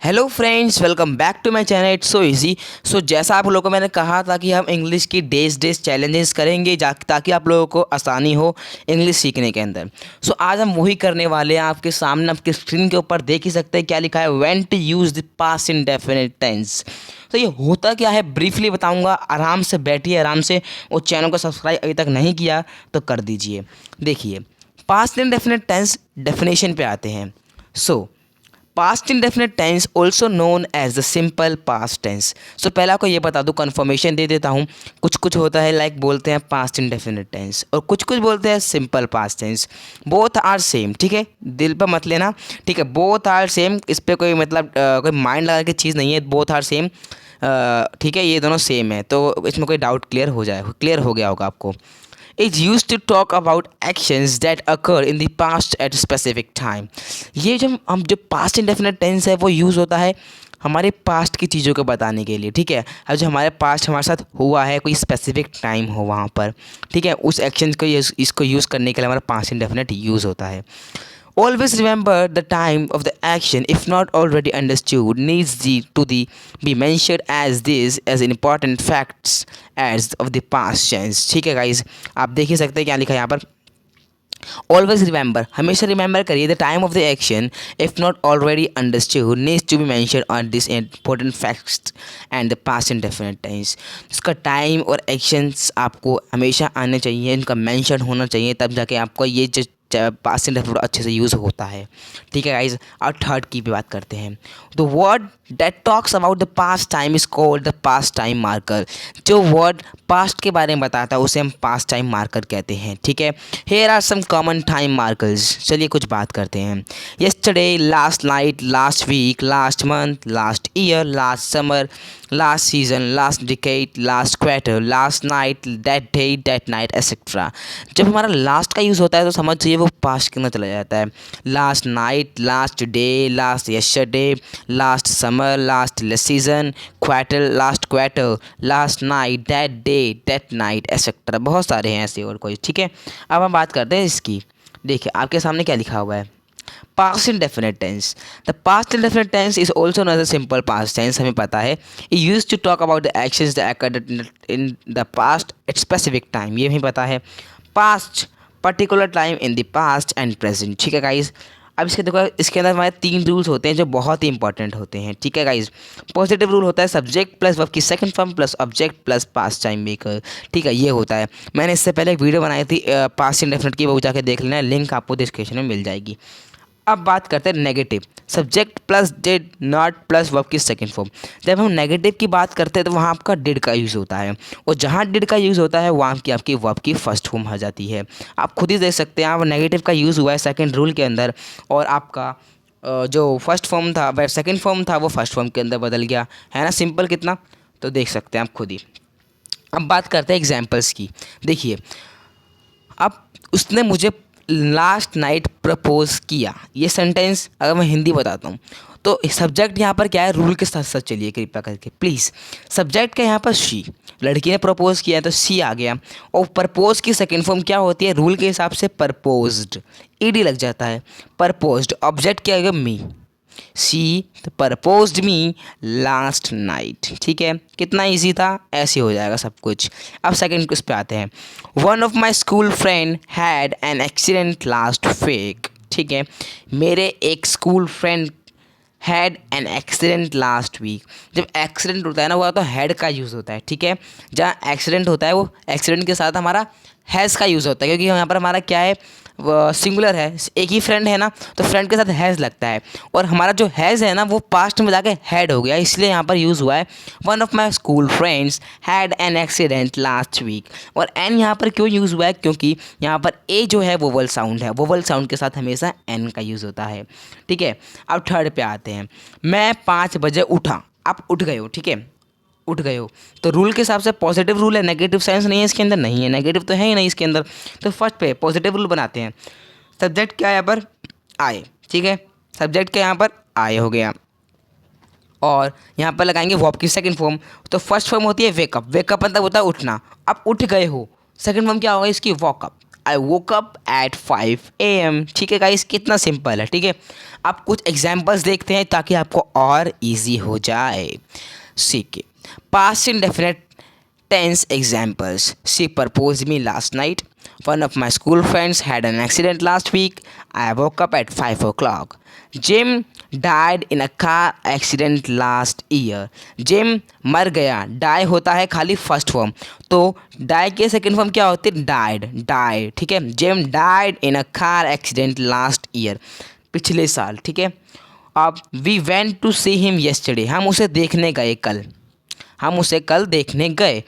Hello friends, welcome back to my channel. It's so easy. जैसा आप लोगों को मैंने कहा था कि हम इंग्लिश की डेज चैलेंजेस करेंगे ताकि आप लोगों को आसानी हो इंग्लिश सीखने के अंदर। आज हम वही करने वाले हैं। आपके सामने आपके स्क्रीन के ऊपर देख ही सकते हैं क्या लिखा है, when to use the past indefinite tense. तो ये होता क्या है ब्रीफली बताऊंगा। आराम से बैठिए, आराम से। वो चैनल को सब्सक्राइब अभी तक नहीं किया तो कर दीजिए। देखिए, पास्ट इंडेफिनिट टेंस डेफिनेशन पे आते हैं। Past indefinite tense also known as the simple past tense. पहले आपको ये बता दूँ, कन्फर्मेशन दे देता हूँ। कुछ कुछ होता है लाइक बोलते हैं पास्ट इंडेफिनिट टेंस और कुछ कुछ बोलते हैं simple past tense. Both are same, ठीक है, दिल पर मत लेना, ठीक है। बोथ आर सेम, इस पर कोई मतलब कोई माइंड लगा के चीज़ नहीं है। बोथ आर सेम, ठीक है, ये दोनों सेम है, तो इसमें कोई डाउट क्लियर हो गया होगा आपको। is used to talk about actions that occur in the past at a specific time। ये जो past indefinite tense है वो यूज़ होता है हमारे पास्ट की चीज़ों को बताने के लिए, ठीक है। अब जो हमारे पास्ट हमारे साथ हुआ है, कोई स्पेसिफिक टाइम हो वहाँ पर, ठीक है, उस एक्शन को इसको यूज़ करने के लिए हमारा पास्ट इंडेफिनिट यूज़ होता है। Always remember the time of the action, if not already understood, needs to be mentioned as this as important facts as of the past tense। ठीक है गाइज, आप देख ही सकते हैं क्या लिखा है यहाँ पर। ऑलवेज रिमेंबर, हमेशा रिमेंबर करिए, the time of the action if not already understood needs to be mention on this important facts and the past indefinite tense. इसका टाइम और एक्शंस आपको हमेशा आने चाहिए, इनका मेंशन होना चाहिए, तब जाके आपको ये जो पास्ट इंडेफिनिट अच्छे से यूज़ होता है, ठीक है गाइज। और थर्ड की भी बात करते हैं। The word that talks about the past time is called the past time marker. जो वर्ड पास्ट के बारे में बताता है उसे हम पास्ट टाइम मार्कर कहते हैं, ठीक है। Here are some common time markers. चलिए कुछ बात करते हैं। Yesterday, last night, last week, last month, last year, last summer, last season, last decade, last quarter, last night, that day, that night, etcetera. जब हमारा लास्ट का use होता है तो समझ जाइए वो पास्ट के अंदर चला जाता है। Last night, last day, last yesterday, last summer, last season, quarter, last quarter, last night, that day, that night, etcetera. बहुत सारे हैं ऐसे और कोई, ठीक है। अब हम बात करते हैं इसकी। देखिए आपके सामने क्या लिखा हुआ है, past indefinite tense. The past indefinite tense is also known as simple past tense. हमें पता है ये use to talk about the actions that occurred in the past at specific time. ये हमें पता है, past particular time in the past and present, ठीक है गाइज। अब इसके देखो, इसके अंदर हमारे 3 रूल्स होते हैं जो बहुत ही इंपॉर्टेंट होते हैं, ठीक है गाइज। पॉजिटिव रूल होता है सब्जेक्ट प्लस वर्ब की second form plus object plus past time maker, ठीक है, ये होता है। मैंने इससे पहले एक वीडियो बनाई थी पास्ट इंडेफिनिट की, वो जाके देख लेना, लिंक आपको डिस्क्रिप्शन में मिल जाएगी। अब बात करते हैं negative, subject plus did not plus verb की सेकंड फॉर्म। जब हम नेगेटिव की बात करते हैं तो वहाँ आपका डिड का यूज़ होता है, और जहाँ डिड का यूज़ होता है वहाँ की आपकी वर्ब की फर्स्ट फॉर्म आ जाती है। आप खुद ही देख सकते हैं, आप नेगेटिव का यूज़ हुआ है सेकंड रूल के अंदर, और आपका जो फर्स्ट फॉर्म था, सेकंड फॉर्म था, वो फर्स्ट फॉर्म के अंदर बदल गया है ना। सिंपल कितना, तो देख सकते हैं आप खुद ही। अब बात करते हैं एग्जाम्पल्स की। देखिए, अब उसने मुझे लास्ट नाइट प्रपोज किया, ये सेंटेंस अगर मैं हिंदी बताता हूँ तो सब्जेक्ट यहाँ पर क्या है, रूल के साथ साथ चलिए कृपया करके प्लीज़। सब्जेक्ट का यहाँ पर शी, लड़की ने प्रपोज किया है तो सी आ गया, और प्रपोज की सेकेंड फॉर्म क्या होती है रूल के हिसाब से, प्रपोज्ड, ईडी लग जाता है, प्रपोज्ड। ऑब्जेक्ट क्या आएगा, मी, सी प्रपोज्ड मी लास्ट नाइट, ठीक है। कितना इजी था, ऐसे हो जाएगा सब कुछ। अब सेकंड उस पे आते हैं। One of my school friend had an accident last week, ठीक है। मेरे एक school friend had an accident last week. जब एक्सीडेंट होता है ना, वो तो हैड का यूज़ होता है, ठीक है। जहाँ एक्सीडेंट होता है वो एक्सीडेंट के साथ हमारा हैज़ का यूज़ होता है, क्योंकि यहाँ पर हमारा क्या है, सिंगुलर है, एक ही फ्रेंड है ना, तो फ्रेंड के साथ हैज़ लगता है, और हमारा जो हैज़ है ना वो पास्ट में जाके हैड हो गया, इसलिए यहाँ पर यूज़ हुआ है one of my school friends had an accident last week. और एन यहाँ पर क्यों यूज़ हुआ है, क्योंकि यहाँ पर ए जो है वोवल साउंड है, वोवल साउंड के साथ हमेशा एन का यूज़ होता है, ठीक है। अब थर्ड पे आते हैं। मैं 5 बजे उठा, आप उठ गए हो, ठीक है, उठ गए हो, तो रूल के हिसाब से पॉजिटिव रूल है, नेगेटिव सेंस नहीं है इसके अंदर, नहीं है, नेगेटिव तो है ही नहीं इसके अंदर। तो फर्स्ट पे पॉजिटिव रूल बनाते हैं। सब्जेक्ट क्या है यहाँ पर, आए, ठीक है, सब्जेक्ट क्या यहाँ पर आए हो गया, और यहाँ पर लगाएंगे वर्ब की सेकंड फॉर्म। तो फर्स्ट फॉर्म होती है वेकअप, वेकअप मतलब होता है उठना। अब उठ गए हो, सेकंड फॉर्म क्या होगा इसकी, walk up. I woke up at 5 AM। ठीक है गाइस, कितना सिंपल है। ठीक है, अब कुछ एग्जाम्पल्स देखते हैं ताकि आपको और ईजी हो जाए। सीखे past indefinite tense examples. She proposed me last night. One of my school friends had an accident last week. I woke up at 5 o'clock. Jim died in a car accident last year. Jim मर गया। die होता है खाली first form, तो die के second form क्या होती है? died, die। ठीक है, Jim died in a car accident last year, पिछले साल। ठीक है, अब we went to see him yesterday, हम उसे देखने गए कल। हम उसे कल देखने गए।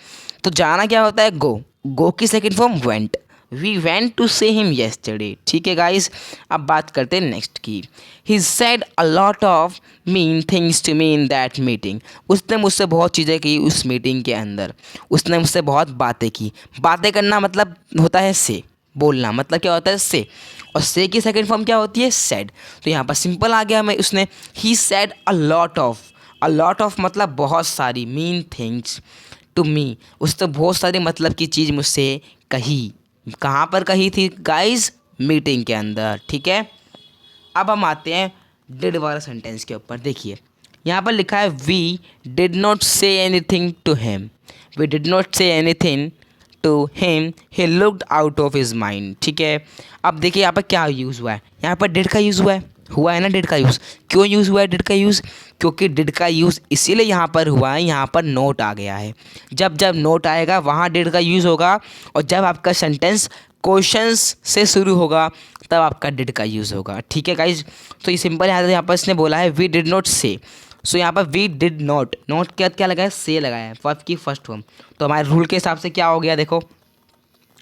तो जाना क्या होता है? गो की second form went. We went to see him yesterday. ठीक है गाइस, अब बात करते हैं नेक्स्ट की। He said a lot of mean things to me in that meeting. उसने मुझसे बहुत चीज़ें की उस मीटिंग के अंदर। उसने मुझसे बहुत बातें की। बातें करना मतलब होता है से, बोलना मतलब क्या होता है? से। और से की सेकेंड फॉर्म क्या होती है? सेड। तो यहाँ पर सिंपल आ गया हमें, उसने ही सेड अ लॉट ऑफ मतलब बहुत सारी, मीन थिंग्स टू मी, उसने बहुत सारी मतलब की चीज़ मुझसे कही। कहाँ पर कही थी गाइस? मीटिंग के अंदर। ठीक है, अब हम आते हैं डिड वाला सेंटेंस के ऊपर। देखिए यहाँ पर लिखा है we did not say anything to him. We did not say anything to him, he looked out of his mind. ठीक है, अब देखिए यहाँ पर क्या यूज़ हुआ है? यहाँ पर डिड का यूज़ हुआ है ना। डिड का यूज़ क्यों यूज़ हुआ है? डिड का यूज़ क्योंकि डिड का यूज़ इसीलिए यहाँ पर हुआ है, यहाँ पर नोट आ गया है। जब जब नोट आएगा वहाँ डिड का यूज़ होगा, और जब आपका सेंटेंस क्वेश्चंस से शुरू होगा तब आपका डिड का यूज़ होगा। ठीक है गाइज, तो ये सिंपल है। यहाँ पर इसने बोला है वी डिड नॉट से, सो यहाँ पर वी डिड नॉट, नोट क्या लगाया? से लगाया है, वर्ब की फर्स्ट फॉर्म। तो हमारे रूल के हिसाब से क्या हो गया? देखो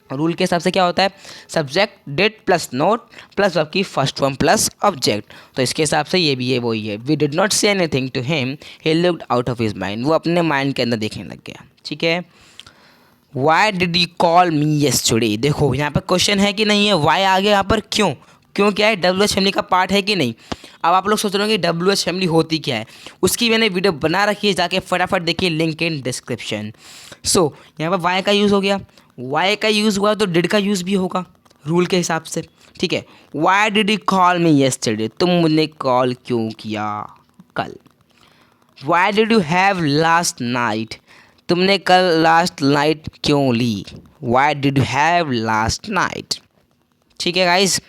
रूल के हिसाब से क्या होता है? Subject did plus not plus verb की फर्स्ट फॉर्म प्लस ऑब्जेक्ट। तो इसके हिसाब से ये भी है वही है। We did not say anything to him, he looked out of his mind, वो अपने माइंड के अंदर देखने लग गया। ठीक है, why did you call me yesterday. देखो यहाँ पर क्वेश्चन है कि नहीं है? वाई आ गया यहाँ पर। क्यों? क्यों क्या है? डब्ल्यू एच फैमिली का पार्ट है कि नहीं? अब आप लोग सोच रहे हो कि डब्ल्यू एच फैमिली होती क्या है, उसकी मैंने वीडियो बना रखी है, जाके फटाफट देखिए, लिंक इन डिस्क्रिप्शन। सो यहाँ पर वाई का यूज़ हो गया। वाई का यूज़ हुआ तो डिड का यूज़ भी होगा रूल के हिसाब से। ठीक है, why did you call me yesterday, तुम मुझे कॉल क्यों किया कल। Why did you have last night, तुमने कल लास्ट नाइट क्यों ली। Why did you have last night. ठीक है गाइज,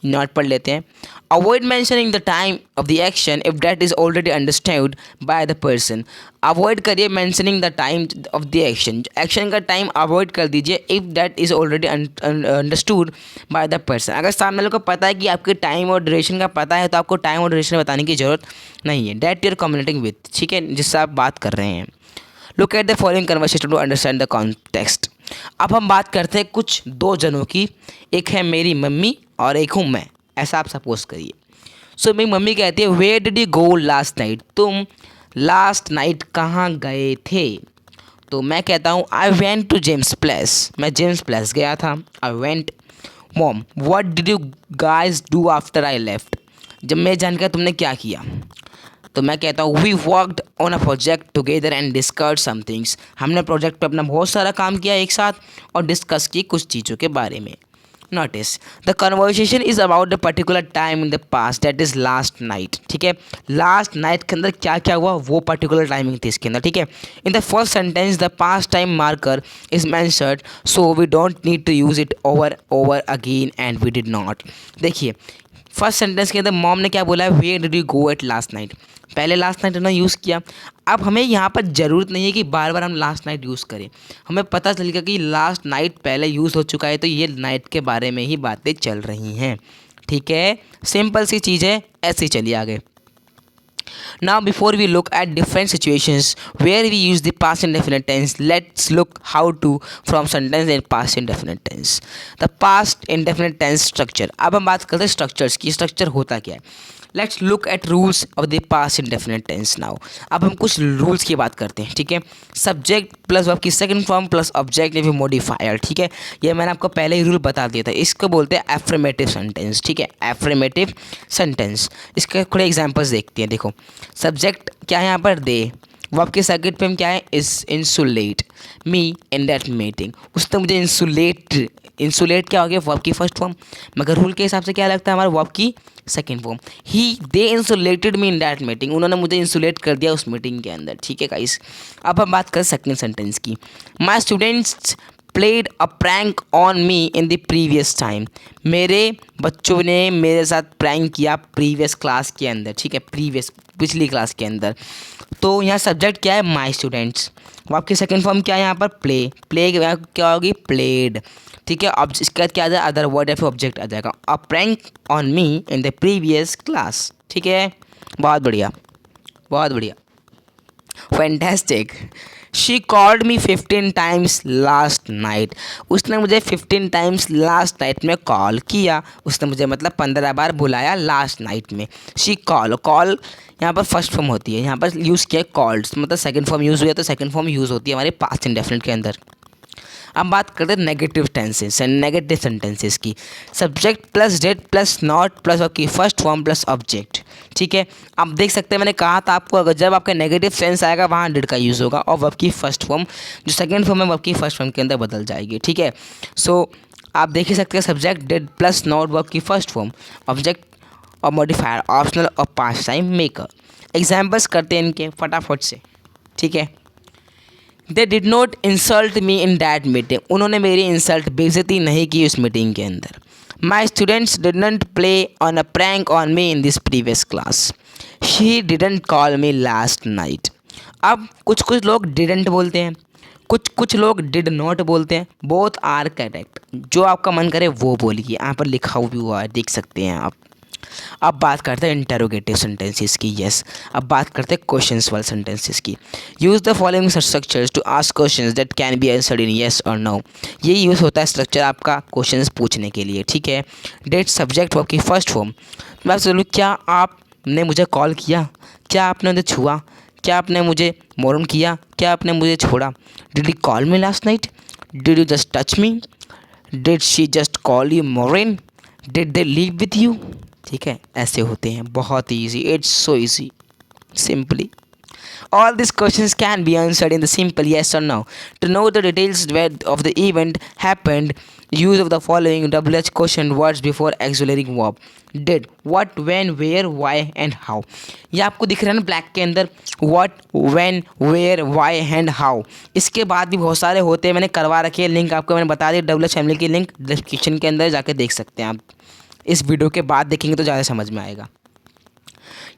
नोट पढ़ लेते हैं। Avoid mentioning the time of the action if that is already understood by the person. Avoid करिए mentioning the time of the action, action का time avoid कर दीजिए if that is already understood by the person. अगर सामने वाले को पता है कि आपके टाइम और ड्यूरेशन का पता है तो आपको टाइम और ड्यूरेशन बताने की जरूरत नहीं है। That you are communicating with, ठीक है, जिससे आप बात कर रहे हैं। Look at the following conversation to understand the context. अब हम बात करते हैं कुछ दो जनों की, एक है मेरी मम्मी और एक हूँ मैं, ऐसा आप सपोज करिए। सो मेरी मम्मी कहती है where did you go last night, तुम लास्ट नाइट कहाँ गए थे। तो मैं कहता हूँ I went to James place, मैं जेम्स प्लेस गया था। I went. Mom what did you guys do after I left, जब मैं जान गया तुमने क्या किया। तो मैं कहता हूँ we worked on a project together and discuss some things, हमने प्रोजेक्ट पे अपना बहुत सारा काम किया एक साथ और डिस्कस की कुछ चीज़ों के बारे में। Notice the conversation is about the particular time in the past that is last night. ठीक है, लास्ट नाइट के अंदर क्या क्या हुआ वो पर्टिकुलर टाइमिंग थी इसके अंदर। ठीक है, in the first sentence the past time marker is mentioned so we don't need to use it over again and we did not. देखिए फर्स्ट सेंटेंस के अंदर मॉम ने क्या बोला है where did you go at last night, पहले last night उन्होंने use किया। अब हमें यहाँ पर ज़रूरत नहीं है कि बार बार हम लास्ट नाइट यूज़ करें, हमें पता चल गया कि लास्ट नाइट पहले यूज़ हो चुका है तो ये नाइट के बारे में ही बातें चल रही हैं। ठीक है, सिंपल सी चीज़ है, ऐसे चलिए आगे। Now before we look at different situations where we use the past indefinite tense, let's look how to from sentence in past indefinite tense. The past indefinite tense structure, अब हम बात करते हैं स्ट्रक्चर्स की, स्ट्रक्चर होता क्या है। Let's look at rules of the past indefinite tense now. अब हम कुछ रूल्स की बात करते हैं। ठीक है, सब्जेक्ट प्लस वर्ब की सेकंड फॉर्म प्लस ऑब्जेक्ट या मॉडिफायर। ठीक है, ये मैंने आपको पहले ही रूल बता दिया था, इसको बोलते हैं एफ्रमेटिव सेंटेंस। ठीक है, एफ्रमेटिव सेंटेंस, इसके थोड़े एग्जांपल्स देखते हैं। देखो सब्जेक्ट क्या है यहाँ पर दे, वर्ब के सेकंड फॉर्म क्या है is insulate me in that meeting, उसने मुझे इंसुलेट इंसुलेट क्या हो गया, वर्ब की फर्स्ट फॉर्म, मगर रूल के हिसाब से क्या लगता है हमारा, वर्ब की second form. They insulated me in that meeting, उन्होंने मुझे इंसुलेट कर दिया उस मीटिंग के अंदर। ठीक है गाइस, अब हम बात करें सेकेंड सेंटेंस की। My students played a prank on me in the previous time, मेरे बच्चों ने मेरे साथ प्रैंक किया प्रीवियस क्लास के अंदर। ठीक है, प्रीवियस पिछली क्लास के अंदर। तो यहाँ सब्जेक्ट क्या है, माई स्टूडेंट्स। वो आपकी सेकेंड फॉर्म क्या है यहाँ पर, प्ले। प्ले क्या होगी, प्लेड। ठीक है, अब इसके बाद क्या आ जाएगा, अदर वर्ड या फिर ऑब्जेक्ट आ जाएगा, a prank on me in the previous class. ठीक है, बहुत बढ़िया, बहुत बढ़िया, fantastic. She called me 15 times last night, उसने मुझे 15 टाइम्स लास्ट नाइट में कॉल किया। उसने मुझे मतलब 15 बार बुलाया लास्ट नाइट में। शी कॉल यहाँ पर फर्स्ट फॉर्म होती है, यहाँ पर यूज़ किया कॉल्ड, मतलब सेकंड फॉर्म यूज़ हुआ तो सेकंड फॉर्म यूज़ होती है हमारे पास्ट इंडेफिनिट के अंदर। अब बात करते हैं negative tenses and negative sentences की। Subject plus did plus not plus आपकी फर्स्ट फॉर्म प्लस ऑब्जेक्ट। ठीक है, आप देख सकते हैं मैंने कहा था आपको, अगर जब आपका नेगेटिव सेंस आएगा वहाँ डिड का यूज़ होगा और वर्ब की फर्स्ट फॉर्म जो सेकंड फॉर्म है वर्ब की फर्स्ट फॉर्म के अंदर बदल जाएगी। ठीक है, सो आप देख ही सकते हैं subject did plus not verb की फर्स्ट फॉर्म, ऑब्जेक्ट और मॉडिफायर ऑप्शनल और पास्ट टाइम मेकर। एग्जाम्पल्स करते हैं इनके फटाफट से। ठीक है, they did not insult me in that meeting, उन्होंने मेरी इंसल्ट बेइज्जती नहीं की उस मीटिंग के अंदर। My students didn't play on a prank on me in this previous class. She didn't call me last night. अब कुछ कुछ लोग डिडंट बोलते हैं, कुछ लोग डिड नॉट बोलते हैं, बोथ आर करेक्ट, जो आपका मन करे वो बोलिए, यहाँ पर लिखा हुआ है देख सकते हैं आप। अब बात करते हैं इंटरोगेटिव सेंटेंसेस की। यस, अब बात करते हैं क्वेश्चंस वाले सेंटेंसेस की। Use the following structures to ask questions that can be answered in yes और नो। ये यूज़ होता है स्ट्रक्चर आपका क्वेश्चंस पूछने के लिए। ठीक है, डेट सब्जेक्ट वर्ब की फर्स्ट फॉर्म। मैं आपसे बोलूँ, क्या आपने मुझे कॉल किया, क्या आपने मुझे छुआ, क्या आपने मुझे मोरन किया, क्या आपने मुझे छोड़ा। Did you call me last night, did you just touch me, did she just call you moron, did they leave with you. ठीक है, ऐसे होते हैं, बहुत ही easy, it's so easy, simply. All these questions can be answered in the simple yes or no. To know the details of the event happened, use of the following WH question words before auxiliary verb. Did, what, when, where, why and how. ये आपको दिख रहा है ना black के अंदर, what, when, where, why and how. इसके बाद भी बहुत सारे होते हैं, मैंने करवा रखे हैं, लिंक आपको मैंने बता दिया, WH फैमिली की लिंक डिस्क्रिप्शन के अंदर जाके देख सकते हैं आप। इस वीडियो के बाद देखेंगे तो ज़्यादा समझ में आएगा।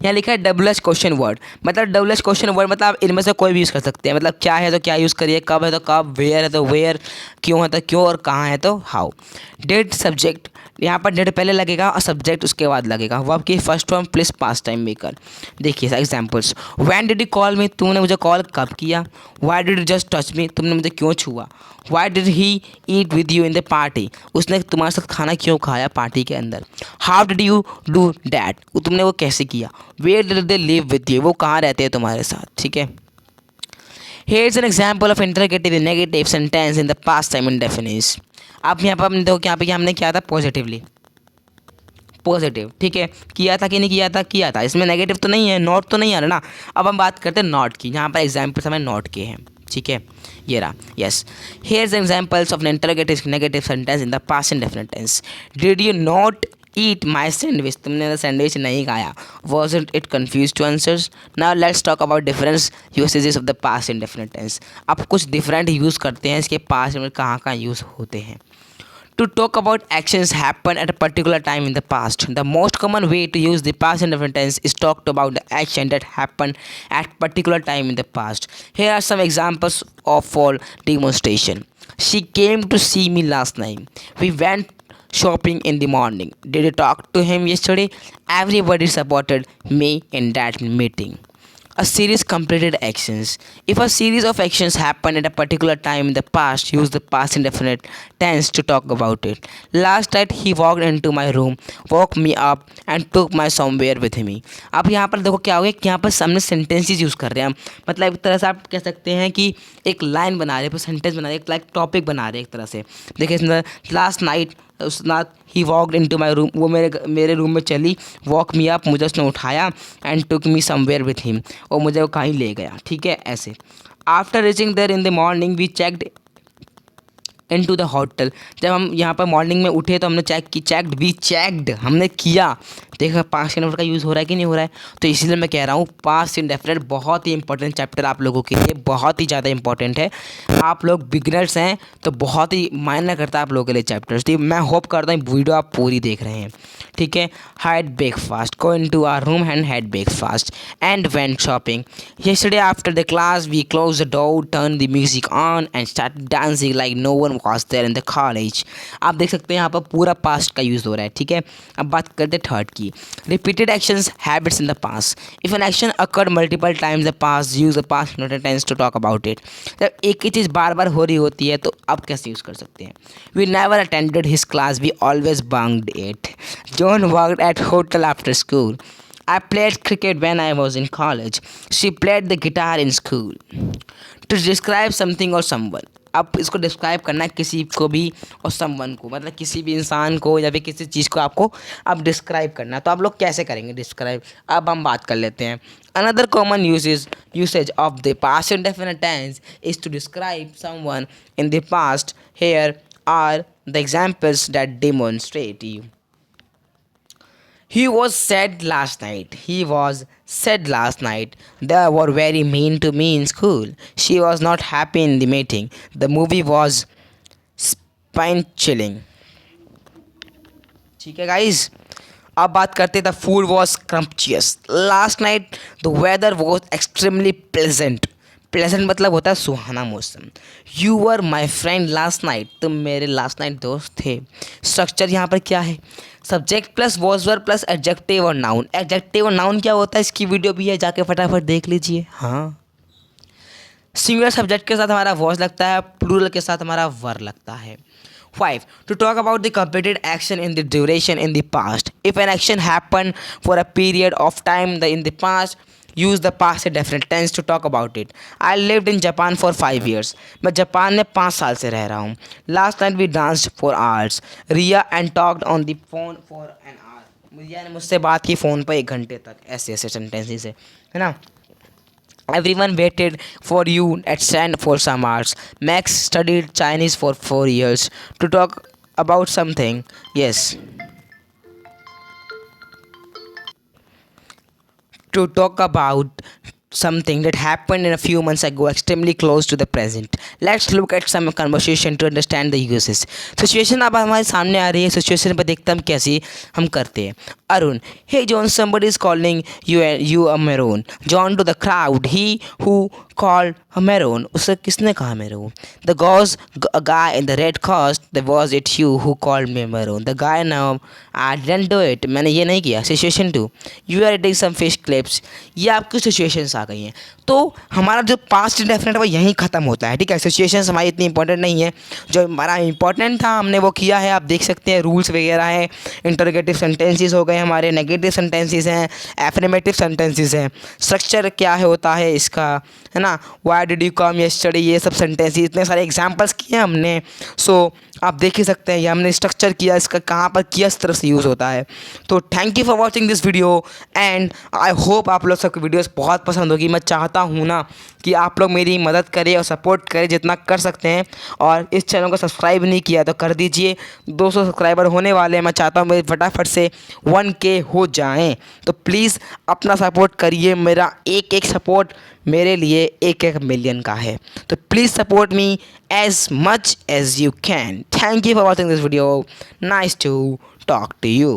यहाँ लिखा है WH क्वेश्चन वर्ड, मतलब WH क्वेश्चन वर्ड मतलब आप इनमें से कोई भी यूज़ कर सकते हैं। मतलब क्या है तो क्या यूज़ करिए, कब है तो कब, वेयर है तो वेयर, क्यों है तो क्यों और कहाँ है तो हाउ। डेट सब्जेक्ट, यहाँ पर डेट पहले लगेगा और सब्जेक्ट उसके बाद लगेगा। वर्ब की first form plus past time maker. देखिए examples, when did you call me, तुमने मुझे कॉल कब किया। Why did you just touch me, तुमने मुझे क्यों छुआ। Why did he eat with you in the party, उसने तुम्हारे साथ खाना क्यों खाया पार्टी के अंदर। How did you do that, तुमने वो कैसे किया। Where did they live with you, वो कहाँ रहते हैं तुम्हारे साथ। ठीक है, Here's an example of interrogative and negative sentence in the past time indefinite. अब यहाँ पर हमने देखो यहाँ पे हमने किया था पॉजिटिवली, पॉजिटिव। ठीक है, किया था कि नहीं किया था, किया था। इसमें नेगेटिव तो नहीं है, नॉट तो नहीं आ रहा ना। अब हम बात करते हैं नॉट की, यहाँ पर एग्जाम्पल्स हमें नॉट के हैं। ठीक है, ये रहा। Yes, here's examples of interrogative negative sentence in the past indefinite tense. Did you not eat my sandwich, तुमने सैंडविच नहीं खाया। Was it confuse to answers. Now let's talk about difference usages of the past indefinite tense. अब कुछ different use करते हैं इसके past में, कहाँ कहाँ यूज़ होते हैं। To talk about actions happen at a particular time in the past. The most common way to use the past indefinite tense is talked about the action that happened at particular time in the past. Here are some examples of for demonstration. She came to see me last night. We went shopping in the morning. Did you talk to him yesterday? Everybody supported me in that meeting. A series completed actions. If a series of actions happen at a particular time in the past, use the past indefinite tense to talk about it. Last night he walked into my room, woke me up and took my somewhere with me. अब यहाँ पर देखो क्या हो गया कि यहाँ पर हमने सेंटेंसेस यूज़ कर रहे हैं हम, मतलब एक तरह से आप कह सकते हैं कि एक लाइन बना रहे हैं, सेंटेंस बना रहे हैं, एक लाइक टॉपिक बना रहे हैं एक तरह से। देखिए इसमें लास्ट नाइट उस रात he walked into my room, वो मेरे रूम में चली, वॉक मी अप, मुझे उसने उठाया, and took me somewhere with him, और मुझे वो कहीं ले गया। ठीक है, ऐसे। After reaching there in the morning we checked into the hotel. जब हम यहाँ पर मॉर्निंग में उठे तो हमने चेकड हमने किया, देखा पास्ट इंडेफिनिट का यूज़ हो रहा है कि नहीं हो रहा है। तो इसीलिए मैं कह रहा हूँ पास्ट इंडेफिनिट बहुत ही इंपॉर्टेंट चैप्टर आप लोगों के लिए, बहुत ही ज़्यादा इंपॉर्टेंट है। आप लोग बिगनर्स हैं तो बहुत ही मायने करता है आप लोगों के लिए चैप्टर्स। ठीक, मैं होप करता हूँ वीडियो आप पूरी देख रहे हैं। ठीक है, had breakfast, go into our room and had breakfast and went shopping. Yesterday after the class we closed the door, turned the music on and started dancing like no one was there in the college। आप देख सकते हैं यहाँ पर पूरा past का use हो रहा है। ठीक है, अब बात करते हैं थर्ड की, repeated actions habits in the past. If an action occurred multiple times the past, use the past tense to talk about it. जब एक ही चीज़ बार बार हो रही होती है तो आप कैसे यूज़ कर सकते हैं। We never attended his class, we always bunked it. John worked at hotel after school. I played cricket when I was in college. She played the guitar in school. To describe something or someone, अब इसको describe करना है किसी को भी और someone को, मतलब किसी भी इंसान को या फिर किसी चीज़ को आपको अब डिस्क्राइब करना है। तो आप लोग कैसे करेंगे डिस्क्राइब, अब हम बात कर लेते हैं। Another common usage of the past indefinite tense is to describe someone in the past. Here are the examples that demonstrate you. He was said last night. He was said last night. They were very mean to me in school. She was not happy in the meeting. The movie was spine chilling. ठीक है guys, अब बात करते the food was scrumptious last night. The weather was extremely pleasant. Pleasant मतलब होता है सुहाना मौसम। You were my friend last night, तुम मेरे लास्ट नाइट दोस्त थे। स्ट्रक्चर यहाँ पर क्या है, subject plus was were plus adjective और नाउन। एडजेक्टिव और नाउन क्या होता है इसकी वीडियो भी है, जाके फटाफट देख लीजिए। हाँ, सिंगुलर सब्जेक्ट के साथ हमारा वॉज लगता है, प्लूरल के साथ हमारा वर लगता है। 5. To talk about the completed action in the duration in the past. If an action happened for a period of time in the past, use the past indefinite tense to talk about it. I lived in Japan for 5 years. मैं Japan में 5 साल से रह रहा हूँ। Last night we danced for hours. Ria and talked on the phone for an hour. रिया ने मुझसे बात की फ़ोन पर 1 घंटे तक। ऐसे ऐसे सेंटेंसेस है ना। Everyone waited for you at stand for some hours. Max studied Chinese for 4 years. To talk about something, yes. To talk about something that happened in a few months ago, extremely close to the present. Let's look at some conversation to understand the uses. Situation अब हमारे सामने आ रही है, situation पर देखते हम कैसे हम करते हैं। Arun, hey John, somebody is calling you a maroon. John to the crowd, he who called a maroon. उसे किसने कहा maroon? The a guy in the red coat. Was it you who called me maroon? The guy, no, I didn't do it. मैंने ये नहीं किया। Situation 2, you are eating some fish clips. ये आपकी situations आ गई हैं। तो हमारा जो पास्ट इंडेफिनिट है वो यहीं ख़त्म होता है। ठीक है, सिचुएशंस हमारी इतनी इंपॉर्टेंट नहीं है, जो हमारा इंपॉर्टेंट था हमने वो किया है। आप देख सकते हैं रूल्स वगैरह हैं, इंटरोगेटिव सेंटेंसेस हो गए हमारे, नेगेटिव सेंटेंसेस हैं, एफर्मेटिव सेंटेंसेस हैं। स्ट्रक्चर क्या है होता है इसका, है ना, why did you come yesterday, ये सब सेंटेंसेस, इतने सारे एग्जांपल्स किए हमने। सो आप देख ही सकते हैं ये हमने स्ट्रक्चर किया, इसका कहाँ पर किस तरह से यूज़ होता है। तो thank you for watching this video and I hope आप लोग सबको वीडियोस बहुत पसंद होगी। मैं चाहता हूँ ना कि आप लोग मेरी मदद करें और सपोर्ट करें जितना कर सकते हैं, और इस चैनल को सब्सक्राइब नहीं किया तो कर दीजिए। 200 सब्सक्राइबर होने वाले हैं, मैं चाहता हूँ मेरे फटाफट से 1K हो जाएं। तो प्लीज़ अपना सपोर्ट करिए, मेरा एक सपोर्ट मेरे लिए 1 मिलियन का है। तो please support me as much as you can. Thank you for watching this video. Nice to talk to you.